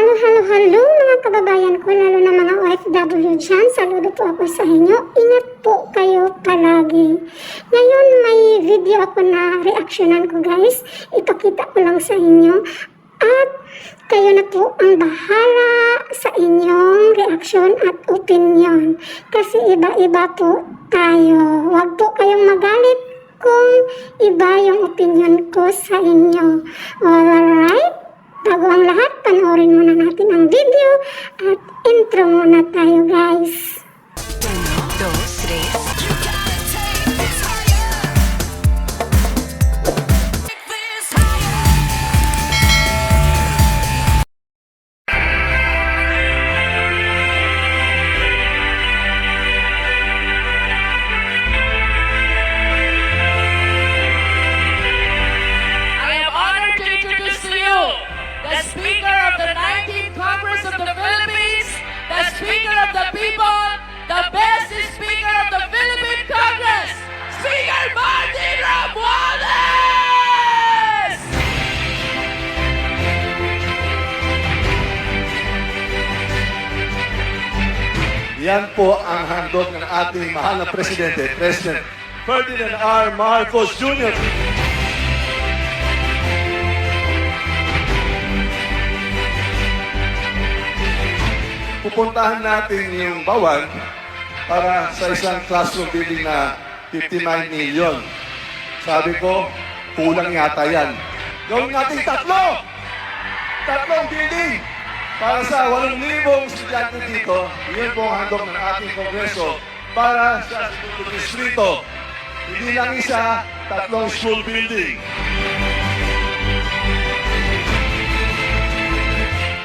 Hello mga kababayan ko, lalo na mga OFW dyan. Saludo po ako sa inyo. Ingat po kayo palagi. Ngayon may video ako na reaksyonan ko guys. Ipakita ko lang sa inyo. At kayo na po ang bahala sa inyong reaksyon at opinion. Kasi iba-iba po tayo. Huwag po kayong magalit kung iba yung opinion ko sa inyo. Alright? Bago ang lahat, panoorin muna natin ang video at intro muna tayo guys. 1, 2, 3. I am honored to introduce to you the Speaker of the 19th Congress of the Philippines, the Speaker of the People, the best Speaker of the Philippine Congress, Speaker Martin Romualdez! Yan po ang handog ng ating mahal na Presidente, President Ferdinand R. Marcos Jr. Pupuntahan natin yung Bawan para sa isang classroom building na 59 million. Sabi ko, kulang yata yan. Gawin natin tatlong building para sa 8,000 estudyante dito. Yun po ang handog ng ating Kongreso para sa distrito. Hindi lang isa, 3 school building.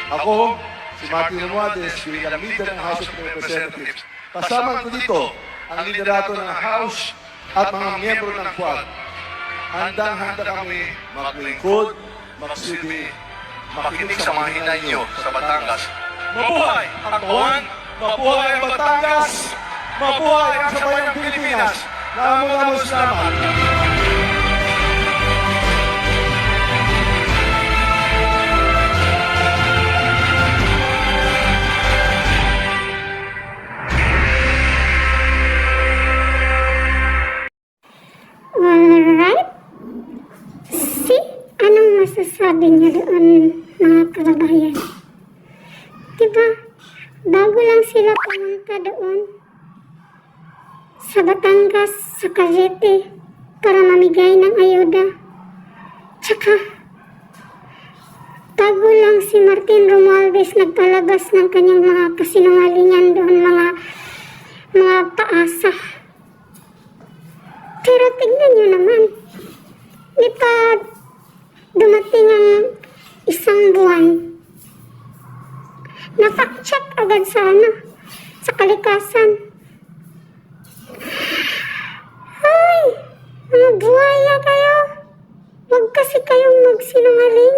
Ako, si Martin Romualdez, bilang leader ng House of Representatives. Kasama ko dito ang liderato ng House at mga miyembro ng Quad. Handang-handa kami maglingkod, magsilbi, makinig sa mga hinay nyo sa Batangas. Mabuhay ang Bawan! Mabuhay ang Batangas! Mabuhay ang Sabayang Pilipinas! Namo salamat! Alright? Anong masasabi niyo doon mga kababayan? Diba? Bago lang sila pumunta doon sa Batangas, sa Cavite para mamigay ng ayuda. Tsaka bago lang si Martin Romualdez nagpalabas ng kanyang mga kasinungalingan doon, mga paasa. Pero tignan nyo naman, di pa dumating ang isang buwan, na-fact-check agad sa kalikasan. Ay, mga buhaya kayo. Huwag kasi kayong magsinungaling.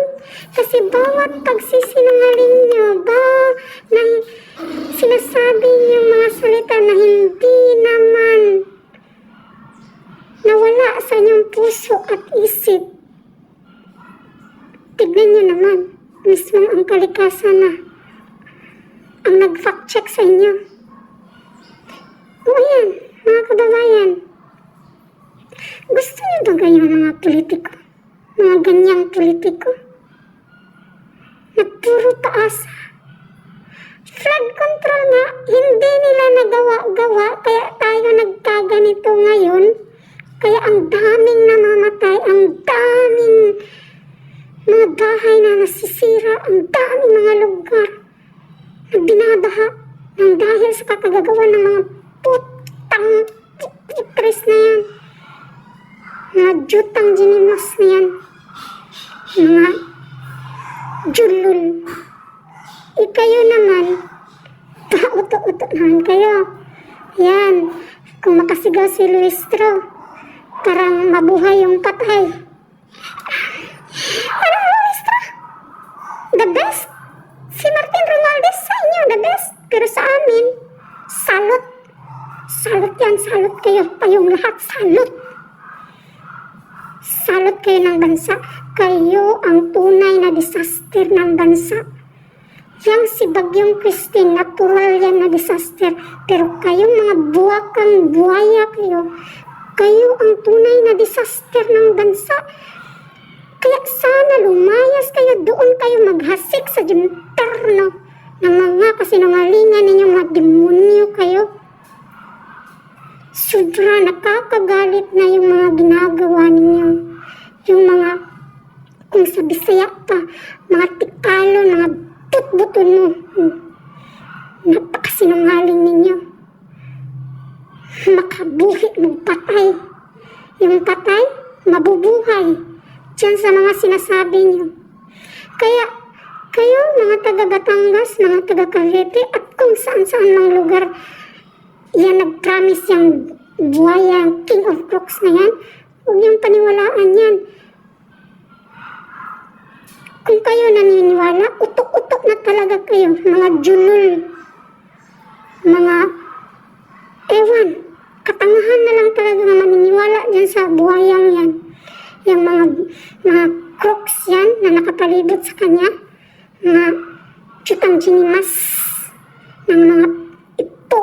Kasi bawat pagsisinungaling nyo na sinasabi niyong mga salita na hindi naman nawala sa inyong puso at isip. Tignan nyo naman, mismo ang kalikasan na ang nag-fact check sa inyo. O ayan, mga kababayan, gusto nyo ba ganyan mga politiko? Mga ganyang politiko? Na puro paasa. Flood control nga, hindi nila nagawa-gawa, kaya tayo nagkaganito ngayon. Kaya ang daming namamatay, ang daming mga bahay na nasisira, ang daming mga lugar na binabaha ng dahil sa kakagagawa ng mga putang ipres na yan, mga jutang ginimos na yan, mga julul. Kayo naman, pauto-uto naman kayo. Yan, kung makasigaw si Luistro, parang mabuhay yung patay. Ano, Luistro? The best? Si Martin Romualdez sa inyo, the best. Pero sa amin, salot. Salot yan, salot kayo. Kayong lahat, salot. Salot kayo ng bansa. Kayo ang tunay na disaster ng bansa. Yang si Bagyong Christine, natural yan na disaster. Pero kayong mga buwakang buhaya kayo ang tunay na disaster ng bansa. Kaya sana lumayas kayo, doon kayo maghasik sa impyerno ng mga kasinungalingan ninyong mga demonyo kayo. Sobra nakakagalit na yung mga ginagawa ninyo. Yung mga, kung sa Bisaya pa, mga tikalon, mga buton mo. Napakasinungaling ninyo. Makabuhi mong patay. Yung patay, mabubuhay. Diyan sa mga sinasabi niyo. Kaya, kayo mga taga Batangas, mga taga Cavite, at kung saan-saan mang lugar, yan nag-promise yung buhaya, King of Crooks na yan, huwag niyong paniwalaan yan. Kung kayo naniniwala, utok-utok na talaga kayo, mga julul, mga ewan, katangahan na lang talaga na maniniwala dyan sa buhayang yan. Yung mga crooks yan na nakapalibot sa kanya, mga chutang chinimas ng mga ipo,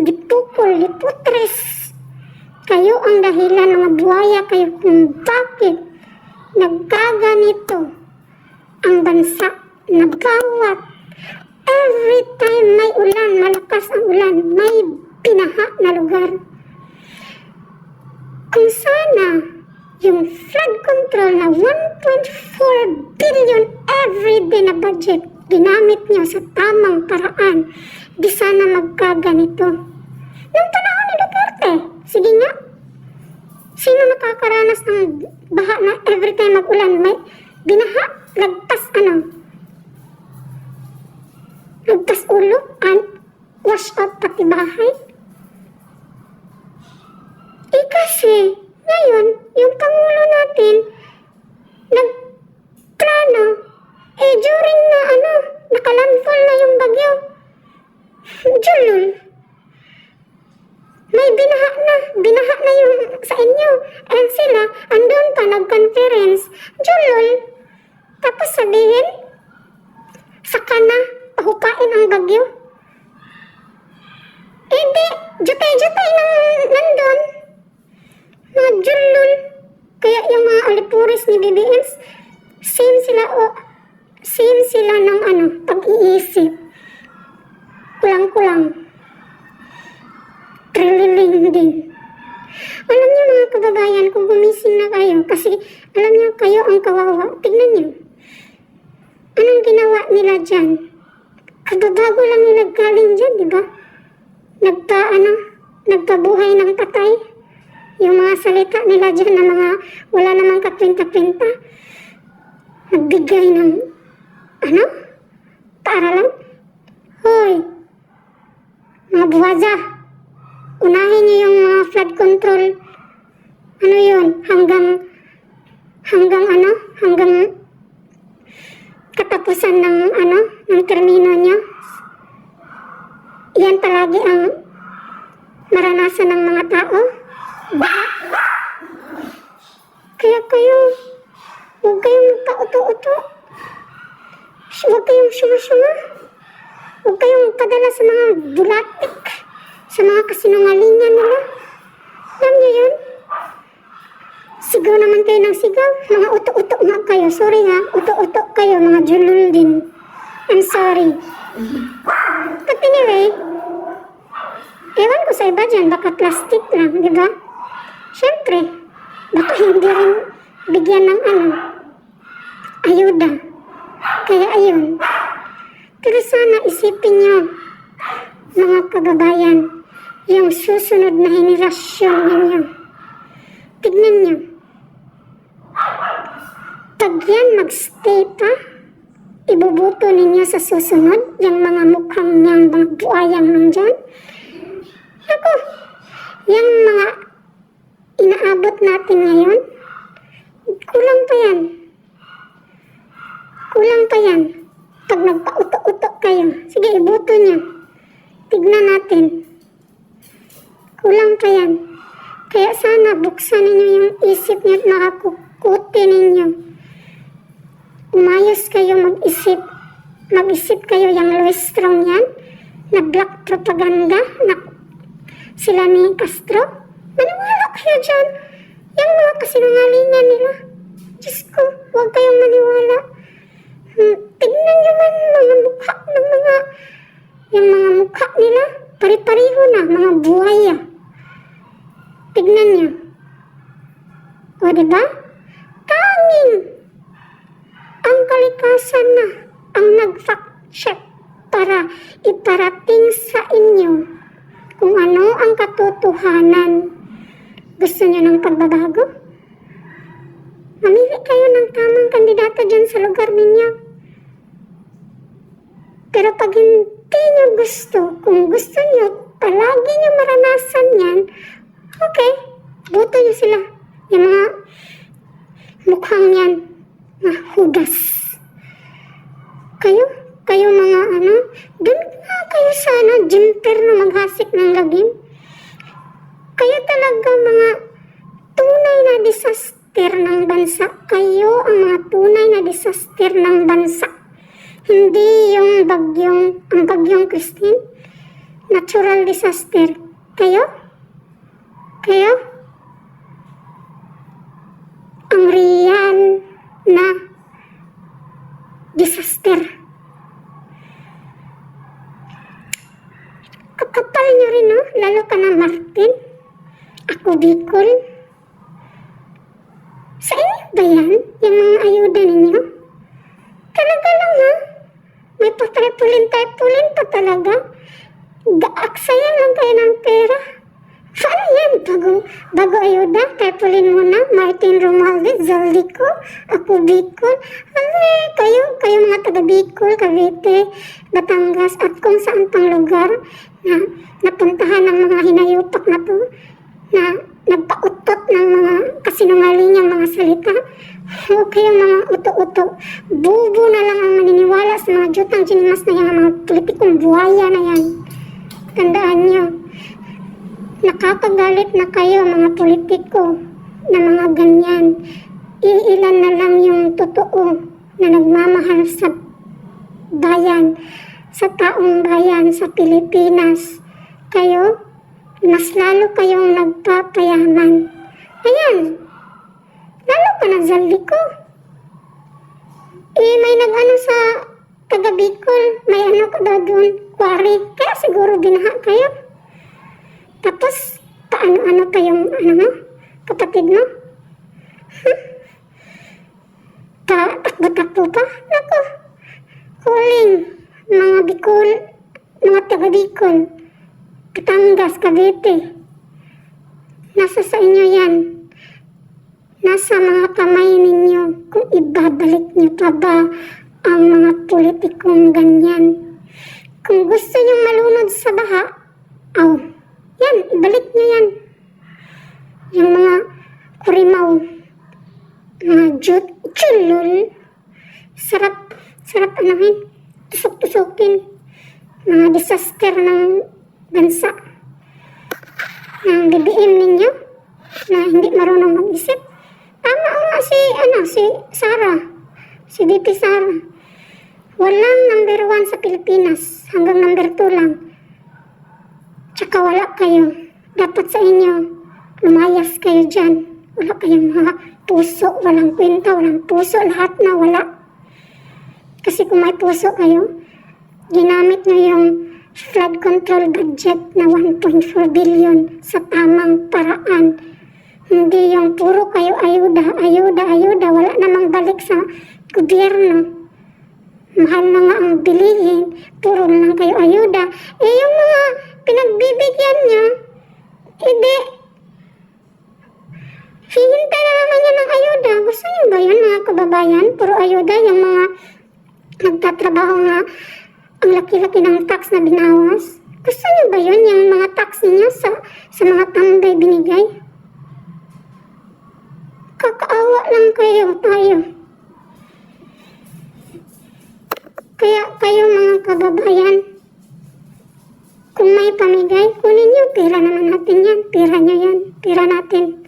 dipukol, diputres. Kayo ang dahilan ng mga buhaya kayo kung bakit nagkaganito ang bansa. Nagkawat. Every time may ulan, malakas ang ulan, may binaha na lugar. Kung sana yung flood control na 1.4 billion everyday na budget ginamit niyo sa tamang paraan, di sana magkaganito. Nung panahon ni Duterte, sige nga, sino nakakaranas ng baha na every time mag-ulan may binaha, lagpas lagpas ulo, and wash out pati bahay? Kasi, ngayon, yung Pangulo natin, nagplano, during na nakalandfall na yung bagyo. Julul. May binaha na yung sa inyo. And sila, andun pa, nag-conference. Julul. Tapos sabihin, saka na, pahupain ang bagyo. Di, jutay-jutay nandun. Mga julul. Kaya yung mga alipuris ni BBS, same sila ng pag-iisip. Kulang-kulang. Trililing din. Alam niyo mga kababayan, kung gumising na kayo, kasi alam niyo kayo ang kawawa. Tignan niyo. Anong ginawa nila dyan? Kababago lang yung nagkaling dyan, di ba? Nagpabuhay ng patay. Yung mga salita nila dyan na mga wala namang kapinta-pinta. Nagbigay ng paaralan. Hoy, mga buwaza, unahin niyo yung mga flood control. Hanggang katapusan ng termino niyo. Yan palagi ang maranasan ng mga tao. Kaya kayo, huwag kayong magpa-uto-uto. Huwag kayong suma-suma. Huwag kayong padala sa mga bulatik, sa mga kasinungalingan nila. Alam niyo yun? Sigaw naman kayo ng sigaw. Mga uto-uto nga kayo. Sorry ha, uto-uto kayo, mga julul din. I'm sorry. But anyway, ewan ko sa iba dyan, baka plastic lang, di ba? Siyempre, baka hindi rin bigyan ng ayuda. Kaya ayun. Pero sana isipin nyo, mga kababayan, yung susunod na henerasyon ninyo. Tignan nyo. Pag yan magstay pa, ibubuto ninyo sa susunod, yung mga mukhang niyang mga buayang nandyan. Ako, yung mga inaabot natin ngayon, kulang pa yan. Kulang pa yan. Pag nagpa-uto-uto kayo, sige, ibuto nyo. Tignan natin. Kulang pa yan. Kaya sana buksan ninyo yung isip nyo at makakuti ninyo. umayos kayo mag-isip kayo yung Louis Strong yan, na black propaganda, na sila ni Castro. Maniwala kayo dyan. Yung mga kasinungalingan nila. Diyos ko, huwag kayong maniwala. Tignan nyo man mga mukha ng yung mga mukha nila. Pari-pariho na, mga buhaya. Tignan nyo. O diba? Tanging ang kalikasan na ang nag-fact check para iparating sa inyo kung ano ang katotohanan. Gusto nyo ng pagbabago? Mamili kayo ng tamang kandidato dyan sa lugar ninyo. Pero pag hindi nyo gusto, kung gusto nyo, palagi nyo maranasan yan, okay, boto nyo sila. Yung mga mukhang yan, mga hudas. Kayo mga dun nga kayo sa jimper na maghasik ng lagim. Kayo talaga mga tunay na disaster ng bansa. Kayo ang mga tunay na disaster ng bansa. Hindi yung bagyong Christine. Natural disaster. Kayo? Ang real na disaster. Kakapal nyo rin, no? Lalo ka na, Martin. Ako, Bicol. Sa inyo ba yan? Yung mga ayuda ninyo? Talaga lang, ha? May patrepulin pa talaga. Gaaksaya lang kayo ng pera. Paano yan? Bago ayuda, trepulin mo na. Martin Romualdez, Zaldico, ako, Bicol. Kayo mga taga Bicol, Cavite, Batangas, at kung saan pang lugar na napuntahan ng mga hinayupak na to, na nagpautot ng mga kasinungalingang mga salita. Huwag kayong mga uto-uto. Bubo na lang ang maniniwala sa mga jutang chinimas na yan, mga politikong buhaya na yan. Tandaan nyo, nakakagalit na kayo mga politiko na mga ganyan. Iilan na lang yung totoo na nagmamahal sa bayan, sa taong bayan, sa Pilipinas. Kayo, mas lalo kayong nagpapayaman. Ayan, lalo ka na Zaldico. May nag-ano sa taga Bicol, may ka daw doon, quarry. Kaya siguro binaha kayo. Tapos, paano pa yung mo? Kapatid mo? Takbo-takbo pa? Naku, huling mga Bicol, mga taga Bicol, Batangas, Cavite. Nasa sa inyo yan. Nasa mga kamay ninyo kung ibabalik nyo pa ba ang mga politikong ganyan. Kung gusto nyo malunod sa baha, yan, ibalik nyo yan. Yung mga kurimaw, mga chulul, sarap tusok-tusokin. Mga disaster ng bansa. Ng BBM ninyo, na hindi marunong mag-isip. Tama nga si Sara, si VP Sara. Walang number 1 sa Pilipinas, hanggang number 2 lang. Tsaka wala kayo. Dapat sa inyo, lumayas kayo dyan. Wala kayong mga puso, walang kwenta, walang puso, lahat na wala. Kasi kung may puso kayo, ginamit nyo yung flood control budget na 1.4 billion sa tamang paraan. Hindi yung puro kayo ayuda, wala namang balik sa gobyerno. Mahal na nga ang bilihin, puro na lang kayo ayuda. Yung mga pinagbibigyan nyo, hindi. Hihintay na naman yan ng ayuda. Gusto nyo ba yun mga kababayan? Puro ayuda, yung mga nagtatrabaho nga, ang laki-laki ng tax na binawas. Gusto nyo ba yun? Yung mga tax niyo sa mga tambay binigay? Kakaawa lang tayo. Kaya kayo mga kababayan, kung may pamigay, kunin nyo. Pera naman natin yan. Pera nyo yan. Pera natin.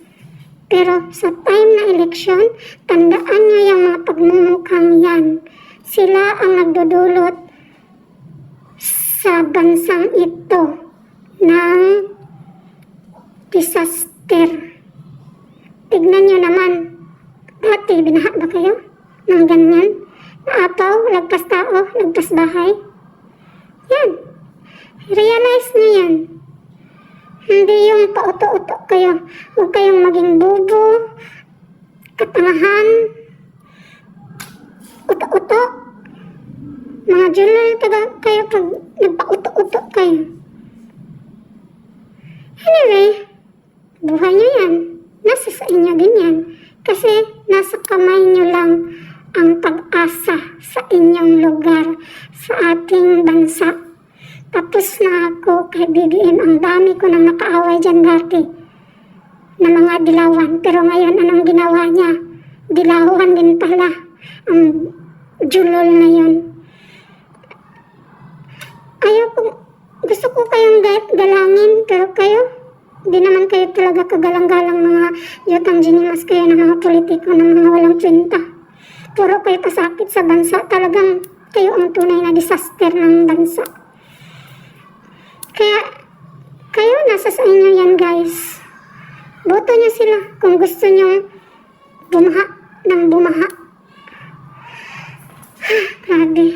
Pero sa time na eleksyon, tandaan nyo yung mga pagmumukhang yan. Sila ang nagdudulot sa bansang ito ng disaster. Tignan nyo naman, dati binaha ba kayo ng ganyan? Naapaw, lagpas tao, lagpas bahay. Yan. Realize nyo yan. Hindi yung pauto-uto kayo. Huwag kayong maging bobo, katangahan, uto-uto. Mga julol kayo pag nagpauto-uto kayo. Anyway, buhay nyo yan. Nasa sa inyo din yan. Kasi nasa kamay nyo lang ang pag-asa sa inyong lugar, sa ating bansa. Tapos na ako kay BBM, ang dami ko nang nakaaway dyan dati na mga dilawan. Pero ngayon, anong ginawa niya? Dilawan din pala ang julol na yun. Gusto ko kayong galangin, pero kayo, di naman kayo talaga kagalang-galang mga yutang ginimas kayo ng mga politiko, ng mga walang kwenta. Puro kayo pasakit sa bansa. Talagang kayo ang tunay na disaster ng bansa. Kaya, kayo nasa sa inyo yan, guys. Boto nyo sila kung gusto nyo bumaha ng bumaha. Grabe.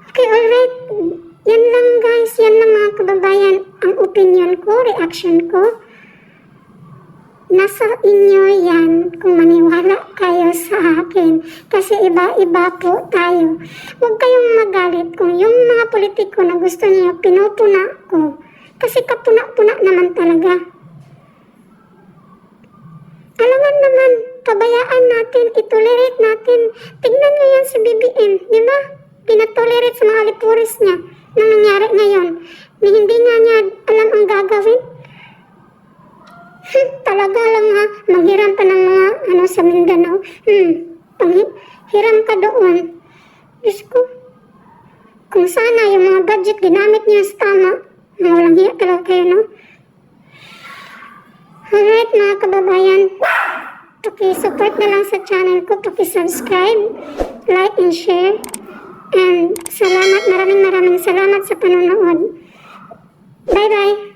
Okay, alright. Yan lang, guys. Yan lang, mga kababayan. Ang opinion ko, reaction ko. Nasa inyo yan kung maniwala kayo sa akin. Kasi iba-iba po tayo. Huwag kayong magalit kung yung mga politiko na gusto niyo pinupuna ko. Kasi kapuna-puna naman talaga. Alangan naman, pabayaan natin, itolerate natin. Tignan nyo yan si BBM, di ba? Pinatolerate sa mga alipuris niya na nangyari ngayon. Ni hindi nga niya alam ang gagawin. Talaga lang ha, maghiram pa ng mga sa Mindanao. Panghiram ka doon. Diyos ko, kung sana yung mga budget ginamit niya sa tama, walang hiya talaga kayo, no? Alright, mga kababayan, paki-support na lang sa channel ko, paki-subscribe, like and share, and salamat, maraming salamat sa panonood. Bye-bye!